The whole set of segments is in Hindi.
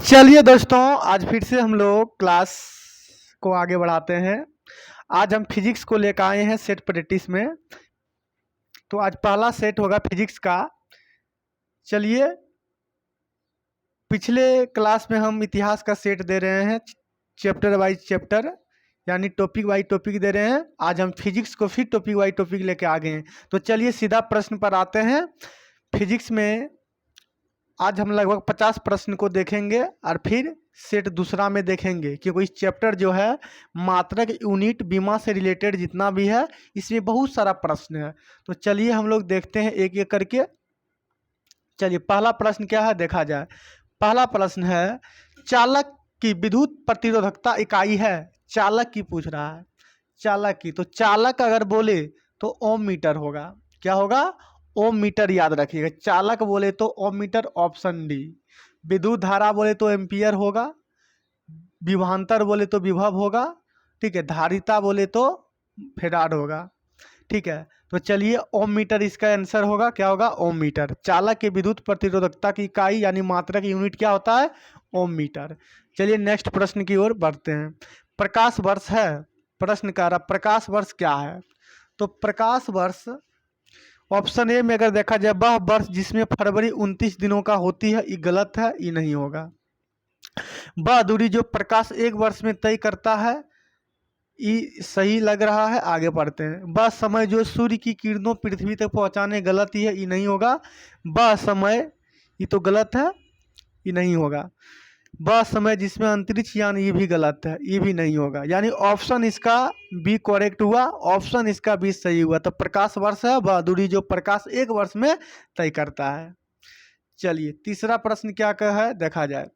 चलिए दोस्तों, आज फिर से हम लोग क्लास को आगे बढ़ाते हैं। आज हम फिजिक्स को लेकर आए हैं सेट प्रैक्टिस में। तो आज पहला सेट होगा फिजिक्स का। चलिए, पिछले क्लास में हम इतिहास का सेट दे रहे हैं, चैप्टर वाइज चैप्टर, यानी टॉपिक वाइज टॉपिक दे रहे हैं। आज हम फिजिक्स को फिर टॉपिक वाइज टॉपिक लेके आ गए हैं। तो चलिए सीधा प्रश्न पर आते हैं। फिजिक्स में आज हम लगभग 50 प्रश्न को देखेंगे और फिर सेट दूसरा में देखेंगे, क्योंकि इस चैप्टर जो है मात्रक, यूनिट, बीमा से रिलेटेड जितना भी है इसमें बहुत सारा प्रश्न है। तो चलिए हम लोग देखते हैं एक एक करके। चलिए, पहला प्रश्न क्या है देखा जाए। पहला प्रश्न है, चालक की विद्युत प्रतिरोधकता इकाई है। चालक की पूछ रहा है, चालक की। तो चालक अगर बोले तो ओम मीटर होगा। क्या होगा? ओम मीटर, याद रखिएगा। चालक बोले तो ओम मीटर, ऑप्शन डी। विद्युत धारा बोले तो एम्पियर होगा। विभवांतर बोले तो विभव होगा। ठीक है। धारिता बोले तो फेराड होगा। ठीक है। तो चलिए, ओम मीटर इसका आंसर होगा। क्या होगा? ओम मीटर। चालक के विद्युत प्रतिरोधकता की इकाई यानी मात्रक यूनिट क्या होता है? ओम मीटर। चलिए नेक्स्ट प्रश्न की ओर बढ़ते हैं। प्रकाश वर्ष है। प्रश्न कह रहा प्रकाश वर्ष क्या है। तो प्रकाश वर्ष ऑप्शन ए में अगर देखा जाए, वह वर्ष जिसमें फरवरी 29 दिनों का होती है, ये गलत है, ये नहीं होगा। वह दूरी जो प्रकाश एक वर्ष में तय करता है, ये सही लग रहा है। आगे बढ़ते हैं। वह समय जो सूर्य की किरणों पृथ्वी तक पहुंचाने, गलत ही है, ये नहीं होगा। वह समय, ये तो गलत है, ये नहीं होगा। वह समय जिसमें अंतरिक्ष यान, ये भी गलत है, ये भी नहीं होगा। यानी ऑप्शन इसका बी करेक्ट हुआ, ऑप्शन इसका बी सही हुआ। तो प्रकाश वर्ष है वह दूरी जो प्रकाश एक वर्ष में तय करता है। चलिए, तीसरा प्रश्न क्या कहा है देखा जाए।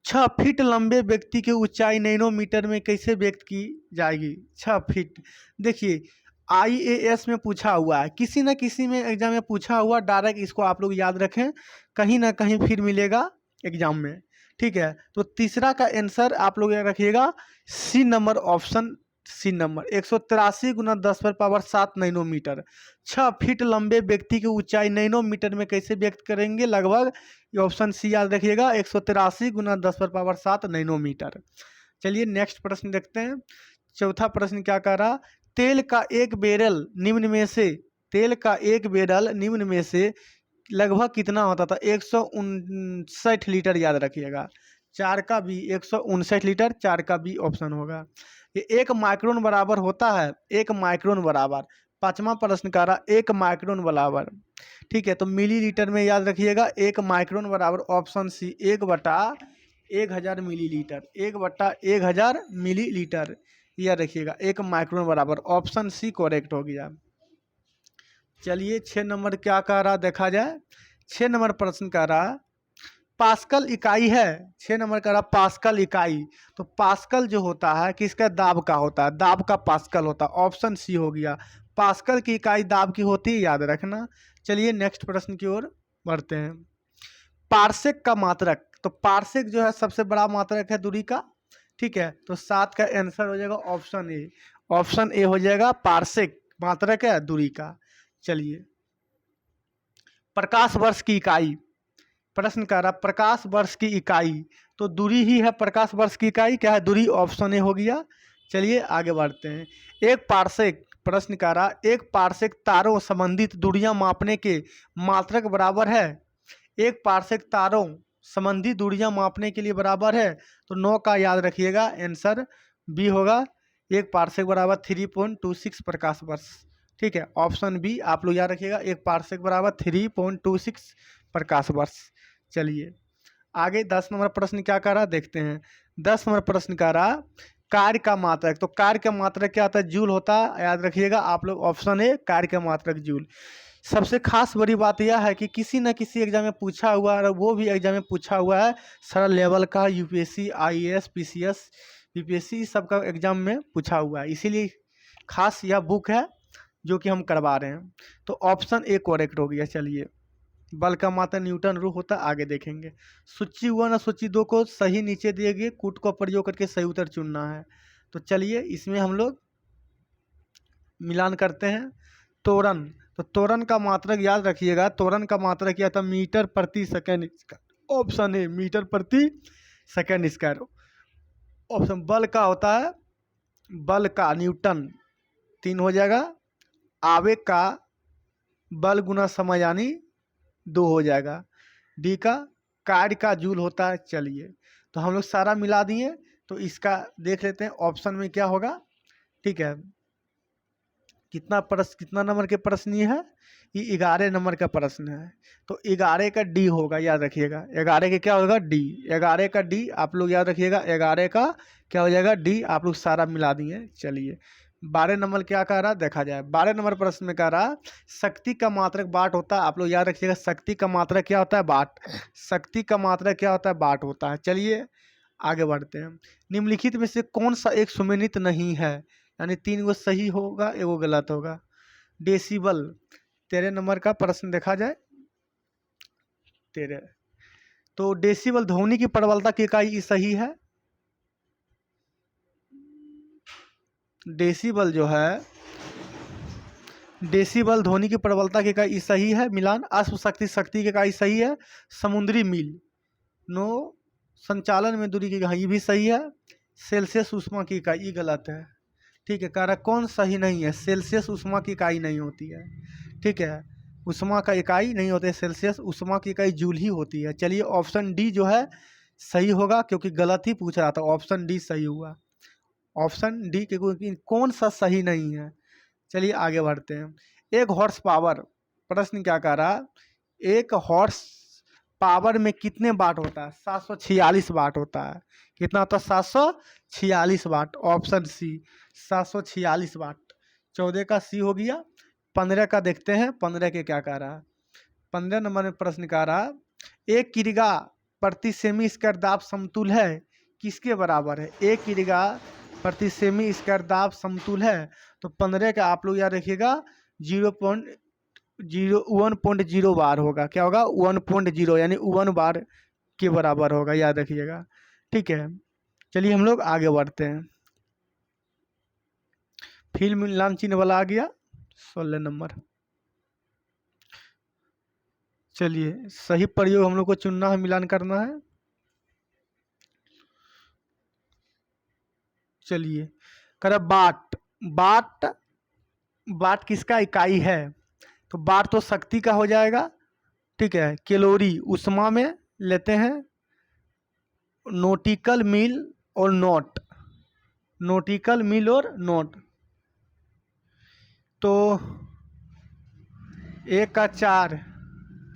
6 फीट लंबे व्यक्ति की ऊंचाई नैनोमीटर में कैसे व्यक्त की जाएगी? 6 फीट। देखिए, आईएएस में पूछा हुआ है, किसी न किसी में एग्जाम में पूछा हुआ, डायरेक्ट इसको आप लोग याद रखें, कहीं ना कहीं फिर मिलेगा एग्जाम में। ठीक है। तो तीसरा का आंसर आप लोग याद रखिएगा, C number, option C number. 183 गुना 10⁻7 नैनोमीटर। 6 फीट लंबे व्यक्ति की ऊंचाई नैनोमीटर में कैसे व्यक्त करेंगे? लगभग, ये ऑप्शन सी याद रखिएगा, 183 गुना 10⁻7 नैनोमीटर। चलिए नेक्स्ट प्रश्न देखते हैं। चौथा प्रश्न क्या कह रहा, तेल का एक बैरल निम्न में से, तेल का एक बैरल निम्न में से लगभग कितना होता था? 159 लीटर, याद रखिएगा। 4 का बी 159 लीटर, 4 का बी ऑप्शन होगा। ये 1 माइक्रोन बराबर होता है, 1 माइक्रोन बराबर। पांचवा प्रश्न कह रहा 1 माइक्रोन बराबर। ठीक है। तो मिलीलीटर में याद रखिएगा, 1 माइक्रोन बराबर ऑप्शन सी, 1/1000 मिलीलीटर, 1/1000 मिलीलीटर, याद रखिएगा। 1 माइक्रोन बराबर, ऑप्शन सी करेक्ट हो गया। चलिए 6 नंबर क्या कह रहा देखा जाए। 6 नंबर प्रश्न कह रहा पास्कल इकाई है। 6 नंबर कह रहा पास्कल इकाई। तो पास्कल जो होता है किसका? दाब का होता है, दाब का पास्कल होता है, ऑप्शन सी हो गया। पास्कल की इकाई दाब की होती है, याद रखना। चलिए नेक्स्ट प्रश्न की ओर बढ़ते हैं। पार्सेक का मात्रक। तो पार्सेक जो है सबसे बड़ा मात्रक है दूरी का। ठीक है। तो 7 का आंसर हो जाएगा ऑप्शन ए, ऑप्शन ए हो जाएगा। पार्सेक मात्रक है दूरी का। चलिए, प्रकाश वर्ष की इकाई। प्रश्न कह रहा प्रकाश वर्ष की इकाई, तो दूरी ही है प्रकाश वर्ष की इकाई। क्या है? दूरी, ऑप्शन ए हो गया। चलिए आगे बढ़ते हैं। एक पार्सेक, प्रश्न कह रहा एक पार्सेक तारों संबंधित दूरियां मापने के मात्रक बराबर है। एक पार्सेक तारों संबंधित दूरियां मापने के लिए बराबर है। तो 9 का याद रखिएगा, आंसर बी होगा। एक पार्सेक बराबर 3.26 प्रकाश वर्ष। ठीक है। ऑप्शन बी आप लोग याद रखिएगा, एक पार्सेक बराबर 3.26 प्रकाश वर्ष। चलिए आगे 10 नंबर प्रश्न क्या कर रहा देखते हैं। 10 नंबर प्रश्न कह रहा कार्य का मात्रक। तो कार्य का मात्रक क्या होता है? जूल होता है, याद रखिएगा आप लोग, ऑप्शन ए कार्य का मात्रक जूल। सबसे खास बड़ी बात यह है कि किसी न किसी एग्जाम में पूछा हुआ है, वो भी एग्जाम में पूछा हुआ है सरल लेवल का, यूपीएससी, आईएएस, पीसीएस, बीपीएससी सबका एग्जाम में पूछा हुआ है, इसीलिए खास यह बुक है जो कि हम करवा रहे हैं। तो ऑप्शन ए करेक्ट हो गया। चलिए, बल का मात्रक न्यूटन रूल होता है, आगे देखेंगे। सूची 1 और सूची 2 को सही नीचे दिए गए कूट का प्रयोग करके सही उत्तर चुनना है। तो चलिए इसमें हम लोग मिलान करते हैं। त्वरण। तो त्वरण का मात्रक याद रखिएगा, त्वरण का मात्रक क्या था? मीटर प्रति सेकंड, ऑप्शन ए मीटर प्रति सेकेंड स्क्वायर। ऑप्शन बल का होता है, बल का न्यूटन 3 हो जाएगा, आवेग का बल गुना समय यानी 2 हो जाएगा, डी का कार्य का जूल होता है। चलिए तो हम लोग सारा मिला दिए, तो इसका देख लेते हैं ऑप्शन में क्या होगा। ठीक है, कितना नंबर के प्रश्न ये है, ये 11 नंबर का प्रश्न है। तो 11 का डी होगा, याद रखिएगा 11 के क्या होगा डी, 11 का डी आप लोग याद रखिएगा, 11 का क्या हो जाएगा डी। आप लोग सारा मिला दिए। चलिए 12 नंबर क्या कह रहा देखा जाए। 12 नंबर प्रश्न में कह रहा शक्ति का मात्रक वाट होता है। आप लोग याद रखिएगा शक्ति का मात्रक क्या होता है, वाट। शक्ति का मात्रक क्या होता है, वाट होता है। चलिए आगे बढ़ते हैं। निम्नलिखित में से कौन सा एक सुमेलित नहीं है, यानी 3 गो सही होगा, एगो गलत होगा। डेसिबल 13 नंबर का प्रश्न देखा जाए 13। तो डेसिबल ध्वनि की प्रबलता की इकाई सही है। डेसिबल जो है, डेसिबल ध्वनि की प्रबलता की इकाई सही है। मिलान अश्व शक्ति शक्ति की इकाई सही है। समुद्री मील नो संचालन में दूरी की इकाई भी सही है। सेल्सियस उष्मा की इकाई गलत है। ठीक है, कह रहा कौन सही नहीं है, सेल्सियस उष्मा की इकाई नहीं होती है। ठीक है, उष्मा का इकाई नहीं होते सेल्सियस, उष्मा की इकाई जूल ही होती है। चलिए ऑप्शन डी जो है सही होगा, क्योंकि गलत ही पूछ रहा था। ऑप्शन डी सही हुआ, ऑप्शन डी के कौन सा सही नहीं है। चलिए आगे बढ़ते हैं। 1 हॉर्स पावर प्रश्न क्या कह रहा, 1 हॉर्स पावर में कितने वाट होता है, 746 वाट होता है। कितना होता है, 746 वाट। ऑप्शन सी 746 वाट। 14 का सी हो गया। 15 का देखते हैं, 15 के क्या कह रहा है। 15 नंबर में प्रश्न कह रहा 1 किग्रा प्रति सेमी स्क्वायर दाब समतुल है, किसके बराबर है। 1 किग्रा प्रति सेमी स्क्वायर दाब समतुल है। तो 15 का आप लोग याद रखिएगा 1.0 बार होगा। क्या होगा, 1.0 यानी 1 बार के बराबर होगा, याद रखिएगा। ठीक है, चलिए हम लोग आगे बढ़ते हैं। फिर मिलान चिन्ह वाला आ गया 16 नंबर। चलिए सही प्रयोग हम लोग को चुनना है, मिलान करना है। चलिए कर बाट, बाट वाट किसका इकाई है, तो वाट तो शक्ति का हो जाएगा। ठीक है, कैलोरी उष्मा में लेते हैं। नोटिकल मील और नोट, नोटिकल मील और नोट। तो 1 का 4,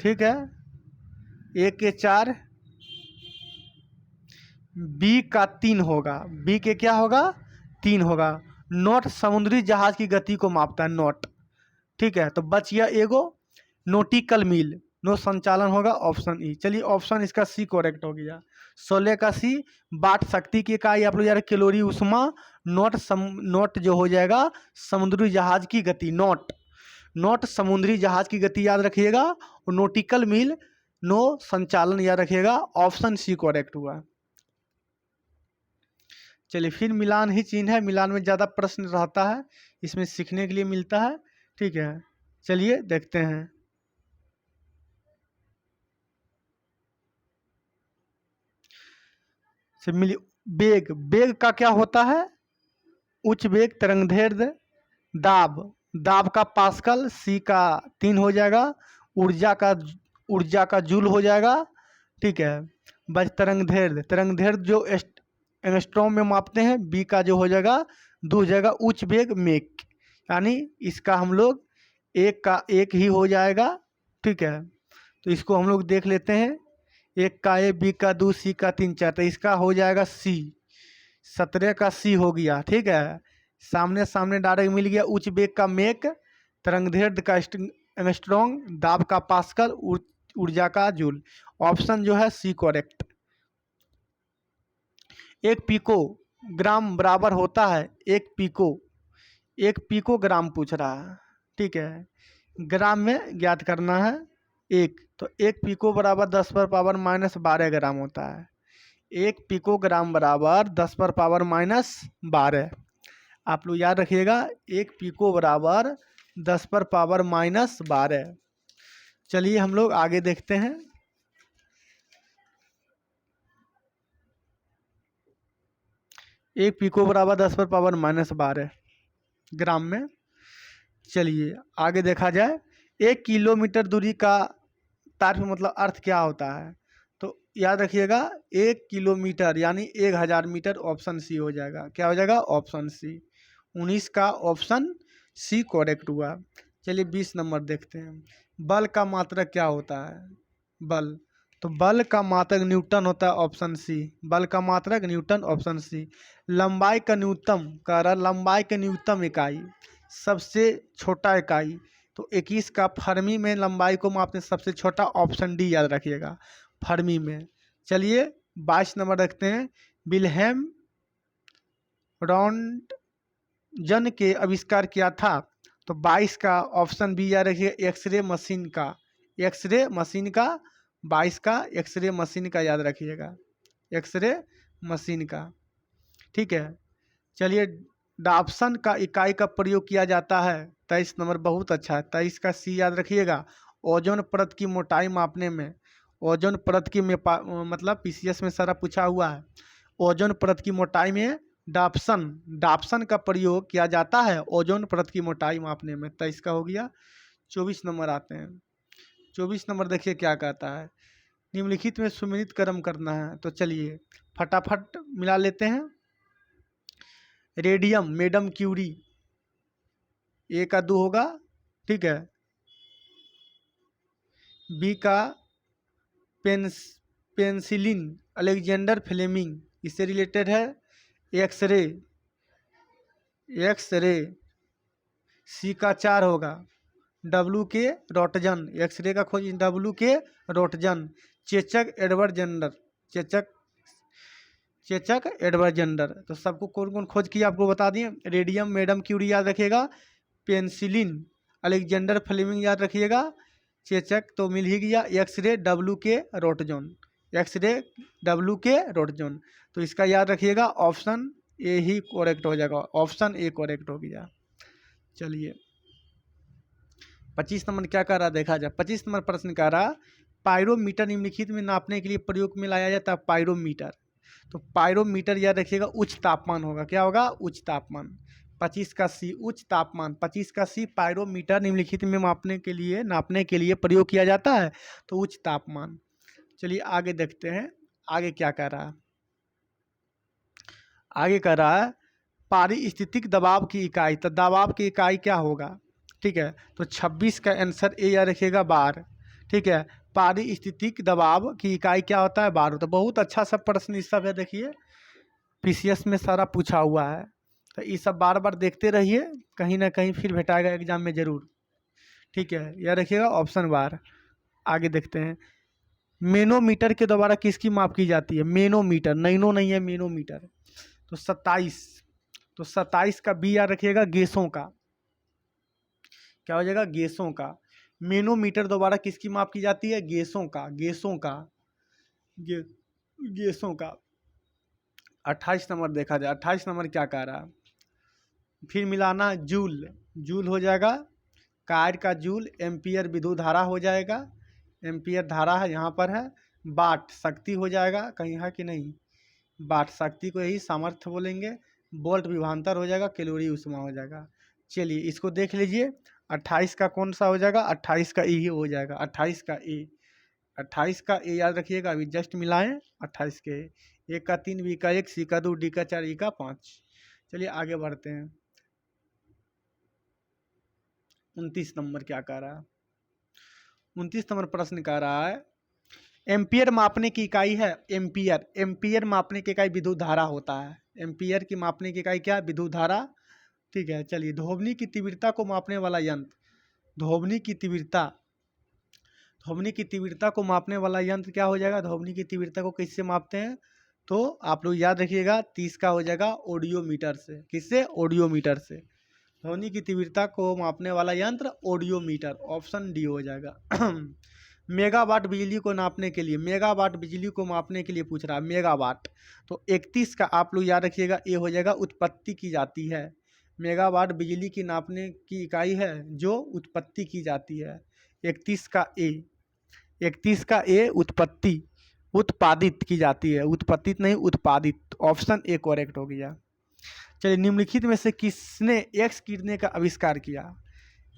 ठीक है, 1 के 4, बी का 3 होगा। बी के क्या होगा, 3 होगा। नोट समुद्री जहाज की गति को मापता है, नोट। ठीक है, तो बच गया एगो नोटिकल मील, नो संचालन होगा ऑप्शन ई। चलिए ऑप्शन इसका सी करेक्ट हो गया। 16 का सी। वाट शक्ति की इकाई आप लोग यार कैलोरी उष्मा। नोट जो हो जाएगा समुद्री जहाज की गति, नोट। नोट समुद्री जहाज की गति याद रखिएगा। और नोटिकल मील नो संचालन याद रखिएगा। ऑप्शन सी करेक्ट हुआ। चलिए फिर मिलान ही चिन्ह है, मिलान में ज़्यादा प्रश्न रहता है, इसमें सीखने के लिए मिलता है। ठीक है, चलिए देखते हैं। वेग, वेग का क्या होता है, उच्च वेग, तरंगदैर्घ्य, दाब, दाब का पास्कल, सी का 3 हो जाएगा। ऊर्जा का जूल हो जाएगा। ठीक है, बस तरंगदैर्घ्य, तरंगदैर्घ्य जो एंगस्ट्रॉम में मापते हैं, बी का जो हो जाएगा 2 हो जाएगा। उच्च वेग मेक, यानी इसका हम लोग 1 का 1 ही हो जाएगा। ठीक है, तो इसको हम लोग देख लेते हैं। 1 का 1, बी का 2, सी का 3 4, तो इसका हो जाएगा सी। 17 का सी हो गया। ठीक है, सामने सामने डायरेक्ट मिल गया। उच्च वेग का मेक, तरंगदैर्घ्य का एंगस्ट्रॉम, दाब का पास्कल, ऊर्जा का जूल। ऑप्शन जो है सी करेक्ट। 1 पिको ग्राम बराबर होता है, 1 पिको ग्राम पूछ रहा है। ठीक है, ग्राम में ज्ञात करना है। तो 1 पिको बराबर 10 पर पावर माइनस 12 ग्राम होता है। 1 पिको ग्राम बराबर 10 पर पावर माइनस 12। आप लोग याद रखिएगा 1 पिको बराबर 10 पर पावर माइनस 12। चलिए हम लोग आगे देखते हैं। 1 पिको बराबर 10⁻⁻12 ग्राम में। चलिए आगे देखा जाए, 1 किलोमीटर दूरी का तार्किक मतलब अर्थ क्या होता है? तो याद रखिएगा 1 किलोमीटर यानी 1000 मीटर, ऑप्शन सी हो जाएगा। क्या हो जाएगा? Option C. 19 का ऑप्शन सी करेक्ट हुआ। चलिए 20 नंबर देखते हैं। बल का मात्रक क्या होता है? बल, तो बल का मात्रक न्यूटन होता है, ऑप्शन सी। बल का मात्रक न्यूटन, ऑप्शन सी। लंबाई का न्यूनतम कह रहा, लंबाई की न्यूनतम इकाई, सबसे छोटा इकाई, तो 21 का फर्मी में लंबाई को मापते हैं सबसे छोटा, ऑप्शन डी याद रखिएगा, फर्मी में। चलिए 22 नंबर रखते हैं। विल्हेम रॉन्टजन के आविष्कार किया था? तो 22 का ऑप्शन बी याद रखिएगा, एक्सरे मशीन का। एक्सरे मशीन का 22 का एक्सरे मशीन का याद रखिएगा, एक्सरे मशीन का। ठीक है। चलिए डाप्सन का इकाई का प्रयोग किया जाता है? 23 नंबर बहुत अच्छा है, 23 का सी याद रखिएगा, ओजोन परत की मोटाई मापने में। ओजोन परत की मतलब पीसीएस में सारा पूछा हुआ है। ओजोन परत की मोटाई में डाप्सन का प्रयोग किया जाता है ओजोन परत की मोटाई मापने में। 23 का हो गया। 24 नंबर आते हैं। 24 नंबर देखिए क्या कहता है, निम्नलिखित में सुमेलित क्रम करना है। तो चलिए फटाफट मिला लेते हैं। रेडियम मैडम क्यूरी, ए का 2 होगा, ठीक है। बी का पेंसिलिन अलेक्जेंडर फ्लेमिंग, इससे रिलेटेड है। एक्सरे, एक्सरे सी का 4 होगा। डब्लू के रोटजन, एक्सरे का खोज डब्लू के रोटजन। चेचक एडवर्ड जेंडर, चेचक चेचक एडवर्ड जेंडर। तो सबको कौन कौन खोज किया आपको बता दिए। रेडियम मैडम क्यूरी याद रखिएगा, पेंसिलिन अलेक्जेंडर फ्लेमिंग याद रखिएगा, चेचक तो मिल ही गया, एक्सरे डब्लू के रोटजन, एक्सरे डब्लू के रोटजन। तो इसका याद रखिएगा ऑप्शन ए ही करेक्ट हो जाएगा, ऑप्शन ए करेक्ट हो गया। चलिए 25 नंबर क्या कर रहा देखा जाए। 25 नंबर प्रश्न कह रहा, पायरोमीटर निम्नलिखित में नापने के लिए प्रयोग में लाया जाता है पायरोमीटर। तो पायरोमीटर याद रखिएगा उच्च तापमान होगा। क्या होगा? उच्च तापमान। 25 का सी उच्च तापमान, 25 का सी पायरोमीटर निम्नलिखित में नापने के लिए प्रयोग किया जाता है, तो उच्च तापमान। चलिए आगे देखते हैं, आगे क्या कह रहा है। आगे कह रहा है पारिस्थितिक दबाव की इकाई, तो दबाव की इकाई क्या होगा? ठीक है, तो 26 का आंसर ए याद रखिएगा, बार। ठीक है, पारिस्थितिक दबाव की इकाई क्या होता है? बार। तो बहुत अच्छा सा प्रश्न इस सब है, देखिए पीसीएस में सारा पूछा हुआ है, तो ये सब बार बार देखते रहिए, कहीं ना कहीं फिर भेटाएगा एग्जाम में ज़रूर। ठीक है, याद रखिएगा ऑप्शन बार। आगे देखते हैं, मेनोमीटर के द्वारा किसकी माप की जाती है? मेनोमीटर, नैनो नहीं है, मेनोमीटर। तो 27, तो 27 का बी याद रखिएगा, गैसों का। क्या हो जाएगा? गैसों का। मेनोमीटर द्वारा किसकी माप की जाती है? गैसों का, गैसों का, गैसों का। 28 नंबर देखा जाए, 28 नंबर क्या कह रहा है, फिर मिलाना जूल, जूल हो जाएगा, कार का जूल, एम्पियर विद्युत धारा हो जाएगा, एम्पियर धारा है यहाँ पर है, वाट शक्ति हो जाएगा, कहीं है कि नहीं, वाट शक्ति को यही सामर्थ्य बोलेंगे, वोल्ट विभवांतर हो जाएगा, कैलोरी ऊष्मा हो जाएगा। चलिए इसको देख लीजिए, 28 का कौन सा हो जाएगा? 28 का ई हो जाएगा, 28 का ए, 28 का ए याद रखिएगा, अभी जस्ट मिलाएं 28 के। ए का 3, बी का 1, सी का 2, डी का 4, ई का 5। चलिए आगे बढ़ते हैं। 29 नंबर क्या कह रहा है, 29 नंबर प्रश्न कह रहा है, एम्पियर मापने की इकाई है, एम्पियर, एम्पियर मापने की इकाई विद्युत धारा होता है। एम्पियर की मापने की इकाई क्या? विद्युत धारा। ठीक है, चलिए ध्वनि की तीव्रता को मापने वाला यंत्र, ध्वनि की तीव्रता, ध्वनि की तीव्रता को मापने वाला यंत्र क्या हो जाएगा? ध्वनि की तीव्रता को किससे मापते हैं? तो आप लोग याद रखिएगा 30 का हो जाएगा ऑडियोमीटर से। किससे? ऑडियोमीटर से। ध्वनि की तीव्रता को मापने वाला यंत्र ऑडियोमीटर, ऑप्शन डी हो जाएगा। मेगावाट बिजली को नापने के लिए, मेगावाट बिजली को मापने के लिए पूछ रहा है, मेगावाट। तो 31 का आप लोग याद रखिएगा, ए हो जाएगा, उत्पत्ति की जाती है। मेगावाट बिजली की नापने की इकाई है जो उत्पत्ति की जाती है। 31 का ए, 31 का ए उत्पत्ति, उत्पादित की जाती है, उत्पादित नहीं उत्पादित, ऑप्शन ए करेक्ट हो गया। चलिए, निम्नलिखित में से किसने एक्स किरणें का आविष्कार किया?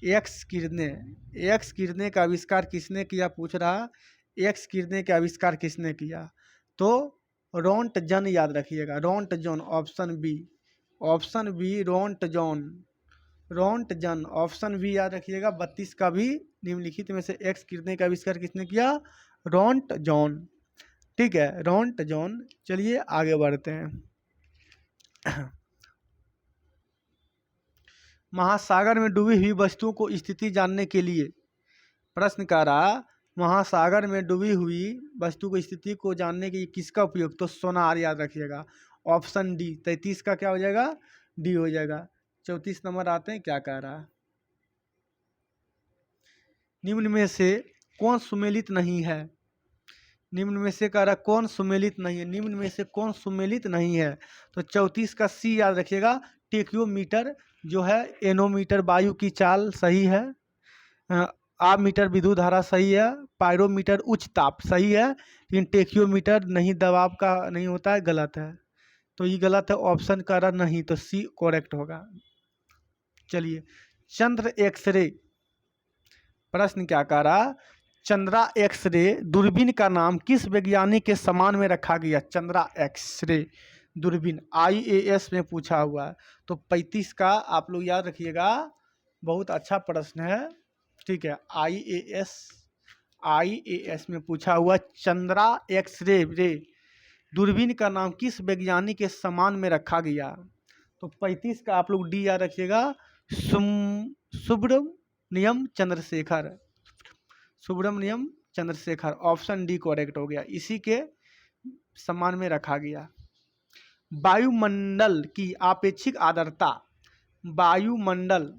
एक्स किरणें का आविष्कार किसने किया पूछ रहा। एक्स किरणें का आविष्कार किसने किया? तो रोंटजन याद रखिएगा, Roentgen, option B Roentgen, option B याद रखिएगा। 32 का भी निम्नलिखित में से एक्स किरणें का आविष्कार किसने किया? रोंटजन। ठीक है, रोंटजन। चलिए आगे बढ़ते हैं। महासागर में डूबी हुई वस्तुओं को स्थिति जानने के लिए प्रश्न कर रहा, महासागर में डूबी हुई वस्तु को स्थिति को जानने के लिए किसका उपयोग? तो सोनार याद रखिएगा, ऑप्शन डी। 33 का क्या हो जाएगा? डी हो जाएगा। 34 नंबर आते हैं, क्या कह रहा है? निम्न में से कौन सुमेलित नहीं है? निम्न में से कह रहा कौन सुमेलित नहीं है? निम्न में से कौन सुमेलित नहीं है? तो 34 का सी याद रखिएगा, टेक्योमीटर जो है, एनोमीटर वायु की चाल सही है, आमीटर विद्युत धारा सही है, पायरोमीटर उच्च ताप सही है, लेकिन टेक्योमीटर नहीं, दबाव का नहीं होता है, गलत है। तो ये गलत है, ऑप्शन का रहा नहीं, तो सी करेक्ट होगा। चलिए, चंद्र एक्सरे, प्रश्न क्या कह रहा? चंद्रा एक्सरे दूरबीन का नाम किस वैज्ञानिक के सम्मान में रखा गया? चंद्रा एक्सरे दूरबीन IAS में पूछा हुआ है। तो 35 का आप लोग याद रखिएगा, बहुत अच्छा प्रश्न है। ठीक है, IAS में पूछा हुआ, चंद्रा एक्सरे दूरबीन का नाम किस वैज्ञानिक के सम्मान में रखा गया? तो 35 का आप लोग डी याद रखिएगा, Subrahmanyan Chandrasekhar, option D correct हो गया, इसी के सम्मान में रखा गया। वायुमंडल की आपेक्षिक आर्द्रता, वायुमंडल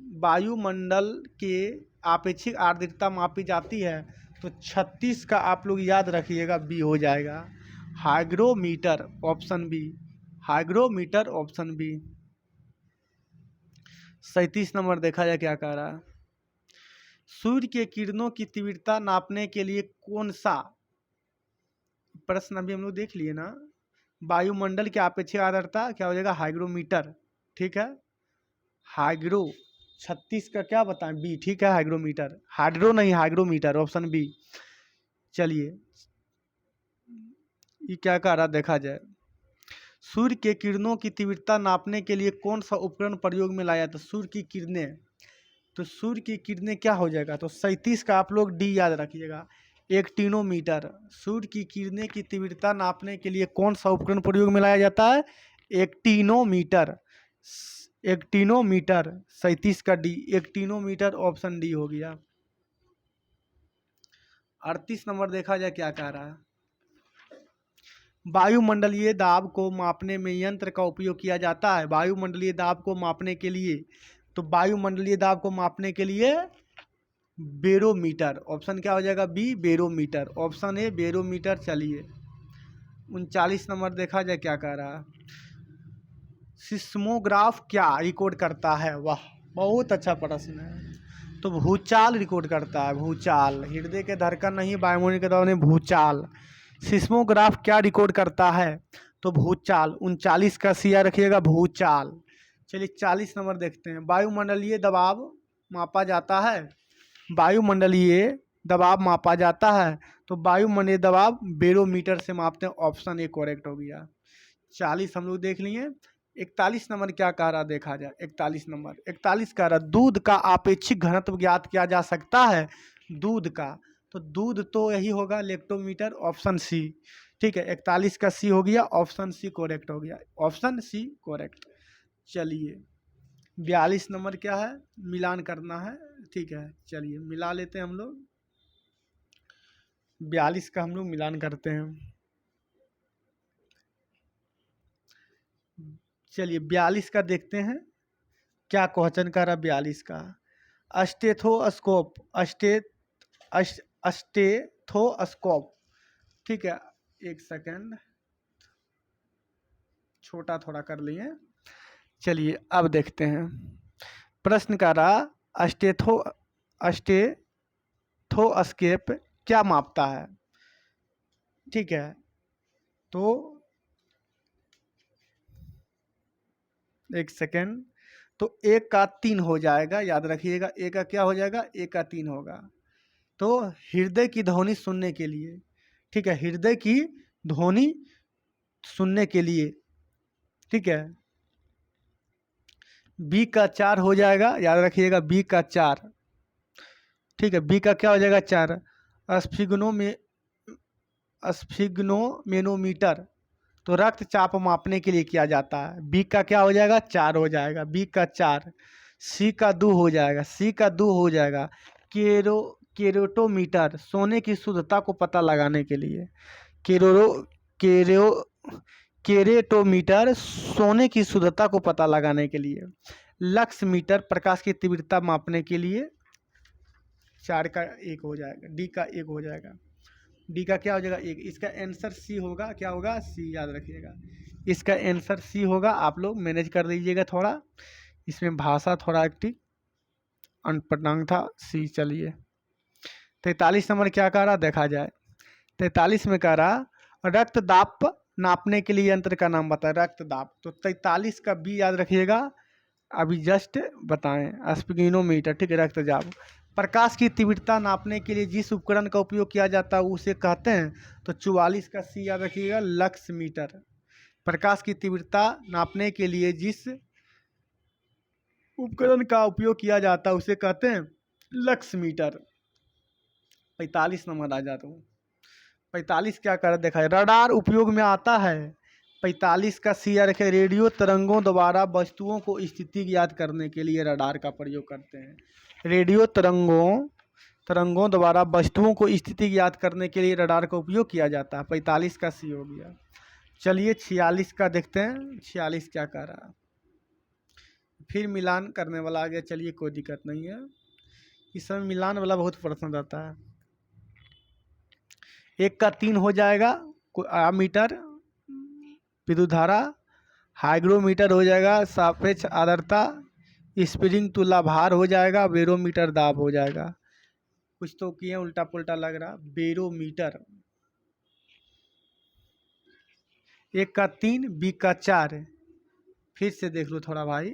के आपेक्षिक आर्द्रता मापी जाती है, तो 36 का आप लोग याद रखिएगा, बी हो जाएगा, hygrometer, option B, hygrometer, option B. 37 number देखा जाए क्या कह रहा है? सूर्य के किरणों की तीव्रता नापने के लिए कौन सा, प्रश्न अभी हम लोग देख लिए ना, वायुमंडल की अपेक्षित आर्द्रता क्या हो जाएगा? हाइग्रोमीटर। ठीक है, हाइग्रो, 36 का क्या बताएं? बी। ठीक है, हाइग्रोमीटर, हाइड्रो नहीं, हाइग्रोमीटर, ऑप्शन बी। चलिए, ये क्या कह रहा देखा जाए। सूर्य के किरणों की तीव्रता नापने के लिए कौन सा उपकरण प्रयोग में लाया? तो सूर्य की किरणें, तो सूर्य की किरणें क्या हो जाएगा? तो 37 का आप लोग डी याद रखिएगा, एक्टिनोमीटर। सूर्य की किरणें की तीव्रता नापने के लिए कौन सा उपकरण प्रयोग में लाया जाता है? एक्टिनोमीटर, 37 का डी, एक्टिनोमीटर, ऑप्शन डी हो गया। 38 नंबर देखा जाए क्या कह रहा है? वायुमंडलीय दाब को मापने में यंत्र का उपयोग किया जाता है। वायुमंडलीय दाब को मापने के लिए, तो वायुमंडलीय दाब को मापने के लिए बेरोमीटर, ऑप्शन क्या हो जाएगा? B, barometer, option A, barometer. चलिए, 39 नंबर देखा जाए क्या कह रहा है? सिस्मोग्राफ क्या रिकॉर्ड करता है? वाह, बहुत अच्छा प्रश्न है। तो भूचाल रिकॉर्ड करता है, भूचाल, हृदय के धड़कन नहीं, वायुमंडल के दबाव नहीं, भूचाल। सिस्मोग्राफ क्या रिकॉर्ड करता है? तो भूचाल। 39 का सी रखिएगा, भूचाल। चलिए, 40 नंबर देखते हैं। वायुमंडलीय दबाव मापा जाता है, वायुमंडलीय दबाव मापा जाता है, तो वायुमंडलीय दबाव बेरोमीटर से मापते हैं, ऑप्शन ए करेक्ट हो गया। 40 हम लोग देख लिए। 41 नंबर क्या कह रहा देखा जाए। 41 कह रहा, दूध का आपेक्षिक घनत्व ज्ञात किया जा सकता है। दूध का, तो दूध तो यही होगा, लेक्टोमीटर, ऑप्शन सी। ठीक है, 41 का सी हो गया, ऑप्शन सी करेक्ट हो गया, ऑप्शन सी करेक्ट। चलिए, 42 नंबर क्या है? मिलान करना है। ठीक है, चलिए मिला लेते हैं हम लोग। 42 का हम लोग मिलान करते हैं। चलिए, 42 का देखते हैं क्या क्वेश्चन कर रहा। 42 का, अस्टेथोस्कोप, अस्टेथोस्कोप। ठीक है, एक सेकंड, छोटा थोड़ा कर लिए। चलिए, अब देखते हैं। प्रश्न का रहा, अस्टेथोस्कोप क्या मापता है? ठीक है, तो एक सेकेंड। तो 1 का 3 हो जाएगा, याद रखिएगा। 1 का क्या हो जाएगा? 1 का 3 होगा। तो हृदय की ध्वनि सुनने के लिए, ठीक है, हृदय की ध्वनि सुनने के लिए, ठीक है, बी का 4 हो जाएगा, याद रखिएगा, बी का 4, ठीक है। बी का क्या हो जाएगा? 4। स्फिग्नो में स्फिग्नोमेनोमीटर तो रक्तचाप मापने के लिए किया जाता है। बी का क्या हो जाएगा? 4 हो जाएगा, बी का 4। सी का 2 हो जाएगा, सी का 2 हो जाएगा। केरोटोमीटर सोने की शुद्धता को पता लगाने के लिए, केरो केरो केरेटोमीटर सोने की शुद्धता को पता लगाने के लिए। लक्स मीटर प्रकाश की तीव्रता मापने के लिए। 4 का 1 हो जाएगा, डी का 1 हो जाएगा। डी का क्या हो जाएगा? 1। इसका आंसर सी होगा। क्या होगा? सी, याद रखिएगा। इसका आंसर सी होगा। आप लोग मैनेज कर दीजिएगा थोड़ा, इसमें भाषा थोड़ा एक्टिव अनपढ़ था। सी। चलिए 43 नंबर क्या कह रहा देखा जाए। 43 में कह रहा रक्तदाब नापने के लिए यंत्र का नाम बताए। रक्तदाब तो 43 का बी याद रखिएगा, अभी जस्ट बताएं। स्पिगनोमीटर, ठीक है। रक्तदाब प्रकाश की तीव्रता नापने के लिए जिस उपकरण का उपयोग किया जाता है उसे कहते हैं। तो 44 का सी याद रखिएगा, लक्स मीटर। प्रकाश की तीव्रता नापने के लिए जिस उपकरण का उपयोग किया जाता है उसे कहते हैं लक्स मीटर। 45 नंबर आ जाता हूँ। 45 क्या कर देखा है, रडार उपयोग में आता है। 45 का सी रखे, रेडियो तरंगों द्वारा वस्तुओं को स्थिति ज्ञात करने के लिए रडार का प्रयोग करते हैं। रेडियो तरंगों द्वारा वस्तुओं को स्थिति ज्ञात करने के लिए रडार का उपयोग किया जाता है। 45 का सी हो गया। चलिए 46 का देखते हैं। 46 क्या कह रहा है, फिर मिलान करने वाला आ गया। चलिए कोई दिक्कत नहीं है, इस समय मिलान वाला बहुत पसंद आता है। 1 का 3 हो जाएगा, आमीटर विद्युत धारा। हाइग्रोमीटर हो जाएगा सापेक्ष आर्द्रता। स्प्रिंग तुला भार हो जाएगा। बेरोमीटर दाब हो जाएगा। कुछ तो किए उल्टा पुल्टा लग रहा। बेरोमीटर 1 का 3, बी का 4। फिर से देख लो थोड़ा भाई।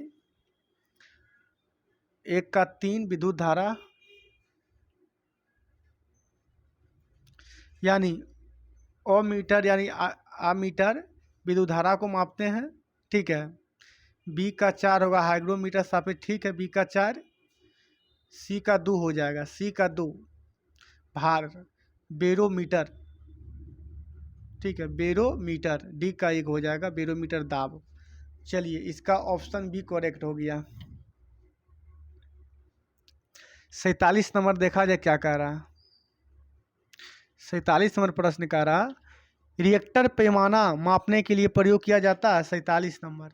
1 का 3 विद्युत धारा, यानी ओमीटर यानी आमीटर विद्युत धारा को मापते हैं, ठीक है। बी का 4 होगा हाइग्रोमीटर सापेक्ष, ठीक है। बी का 4। सी का 2 हो जाएगा, सी का 2 भार। बेरोमीटर, ठीक है, बेरोमीटर। डी का 1 हो जाएगा, बेरोमीटर दाब। चलिए इसका ऑप्शन बी करेक्ट हो गया। 47 नंबर देखा जाए क्या कह रहा। 47 नंबर प्रश्न कह रहा रिएक्टर पैमाना मापने के लिए प्रयोग किया जाता है। 47 नंबर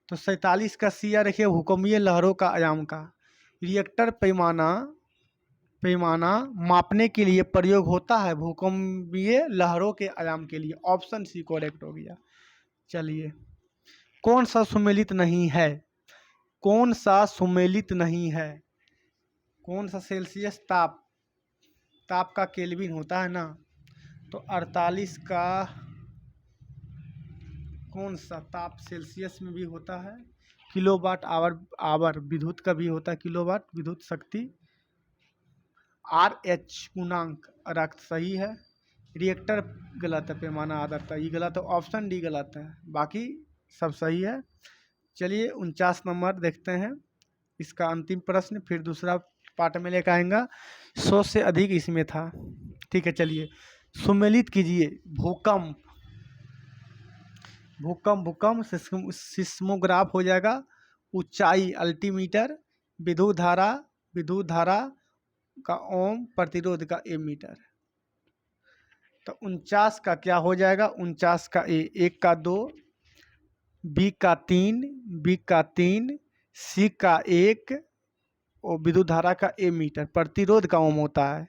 तो 47 का सी या रखिए, भूकंपीय लहरों का आयाम का। रिएक्टर पैमाना मापने के लिए प्रयोग होता है भूकंपीय लहरों के आयाम के लिए। ऑप्शन सी करेक्ट हो गया। चलिए कौन सा सुमेलित नहीं है? कौन सा सुमेलित नहीं है? कौन सा सेल्सियस ताप का केल्विन होता है ना, तो 48 का कौन सा ताप सेल्सियस में भी होता है? किलोवाट आवर विद्युत का भी होता है, किलोवाट विद्युत शक्ति। RH पूर्णांक रक्त सही है। रिएक्टर गलत है, पैमाना आर्द्रता ये गलत है। ऑप्शन डी गलत है, बाकी सब सही है। चलिए 49 नंबर देखते हैं, इसका अंतिम प्रश्न, फिर दूसरा पार्ट में लेकर आएंगा। 100 से अधिक इसमें था, ठीक है। चलिए सुमेलित कीजिए। भूकंप सिस्मोग्राफ हो जाएगा। ऊंचाई अल्टीमीटर। विद्युत धारा का ओम, प्रतिरोध का एमीटर। तो 49 का क्या हो जाएगा? 49 का 1 का 2, बी का 3, सी का 1 और विद्युत धारा का एमीटर। प्रतिरोध का ओम होता है।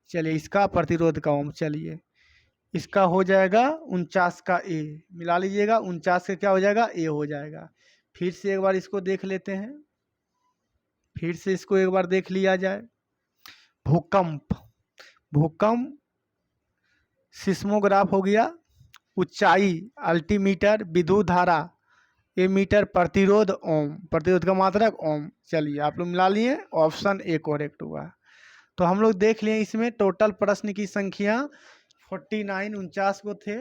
चलिए इसका प्रतिरोध का ओम, चलिए इसका हो जाएगा 49 का ए, मिला लीजिएगा। 49 का क्या हो जाएगा? ए हो जाएगा। फिर से एक बार इसको देख लेते हैं, फिर से इसको एक बार देख लिया जाए। भूकंप सिस्मोग्राफ हो गया। ऊंचाई अल्टीमीटर, विद्युत धारा ए मीटर प्रतिरोध ओम, प्रतिरोध का मात्रक ओम। चलिए आप लोग मिला लिए, ऑप्शन ए करेक्ट हुआ। तो हम लोग देख लिए इसमें टोटल प्रश्न की संख्या 49 को थे।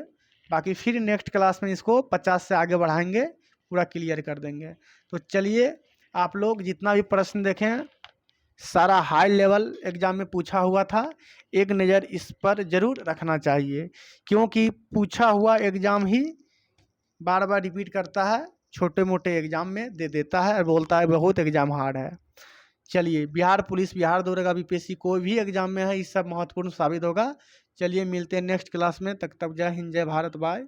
बाकी फिर नेक्स्ट क्लास में इसको 50 से आगे बढ़ाएंगे, पूरा क्लियर कर देंगे। तो चलिए आप लोग जितना भी प्रश्न देखें सारा हाई लेवल एग्जाम में पूछा हुआ था, एक नज़र इस पर ज़रूर रखना चाहिए, क्योंकि पूछा हुआ एग्ज़ाम ही बार बार रिपीट करता है, छोटे मोटे एग्जाम में दे देता है और बोलता है बहुत एग्जाम हार्ड है। चलिए बिहार पुलिस, बिहार दौरेगा, बीपीएससी कोई भी एग्जाम में है, इस सब महत्वपूर्ण साबित होगा। चलिए मिलते हैं नेक्स्ट क्लास में, तब जय हिंद जय भारत, बाय।